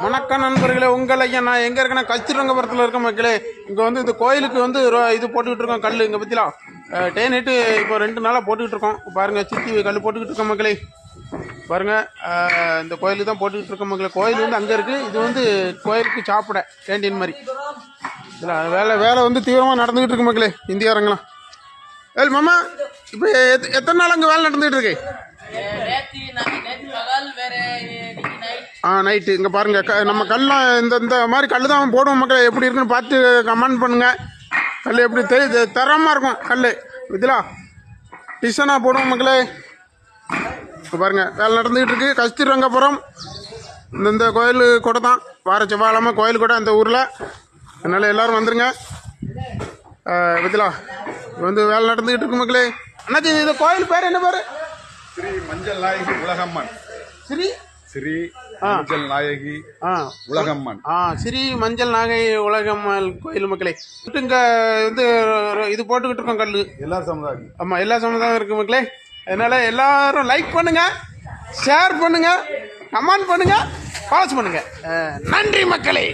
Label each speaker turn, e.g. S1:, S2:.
S1: வணக்கம் நண்பர்களே, உங்கள் ஐயா நான் எங்கே இருக்கேன்னா கஸ்தூரங்கபுரத்தில் இருக்க மக்களே. இங்கே வந்து இந்த கோயிலுக்கு வந்து இது போட்டுக்கிட்டு இருக்கோம் கல். இங்கே பற்றிலாம் டேனிட்டு இப்போ 2 நாளாக போட்டுக்கிட்டு இருக்கோம். பாருங்கள், சுற்றி கல் போட்டுக்கிட்டு இருக்கோம் மக்களே. பாருங்கள், இந்த கோயிலுக்கு தான் போட்டுக்கிட்டு இருக்கோம் மக்களே. கோயில் வந்து அங்கே இருக்குது. இது வந்து கோயிலுக்கு சாப்பிட கேண்டீன் மாதிரி. இதில் வேலை வந்து தீவிரமாக நடந்துக்கிட்டு இருக்கு மக்களே. இந்தியாரங்களாம் மாமா, இப்போ எத்தனை நாள் அங்கே வேலை நடந்துகிட்டு இருக்கு? நைட்டு. இங்கே பாருங்கள், நம்ம கல்லாம் இந்த மாதிரி கல் தான் போடுவோம் மக்களே. எப்படி இருக்குன்னு பார்த்து கமெண்ட் பண்ணுங்கள். கல் எப்படி தரமாக இருக்கும் கல். இதில் டிசனாக போடுவோம் மக்களே. இப்போ பாருங்கள், வேலை நடந்துக்கிட்டு இருக்குது. கஸ்தூரங்கபுரம் இந்த கோயில் கூட தான். வார செவ்வாழமை கோயில் கூட அந்த ஊரில். அதனால் எல்லோரும் வந்துடுங்க. இதில் வந்து வேலை நடந்துக்கிட்டு இருக்கு மக்களே. அண்ணாச்சி, இந்த கோயில் பேர் என்ன பேர்?
S2: ஸ்ரீ மஞ்சள் நாயகி உலகம்மன். ஸ்ரீ மஞ்சள் நாயகி உலகம்மன்.
S1: ஸ்ரீ மஞ்சள் நாயகி உலகம்மன் கோயில் மக்களே. இங்கே வந்து இது போட்டுக்கிட்டு இருக்கோம் கல்.
S2: எல்லா சமுதாயம்.
S1: ஆமாம், எல்லா சமுதாயம் இருக்கு மக்களே. அதனால எல்லாரும் லைக் பண்ணுங்க, ஷேர் பண்ணுங்க, கமெண்ட் பண்ணுங்க, பாஸ் பண்ணுங்க. நன்றி மக்களே.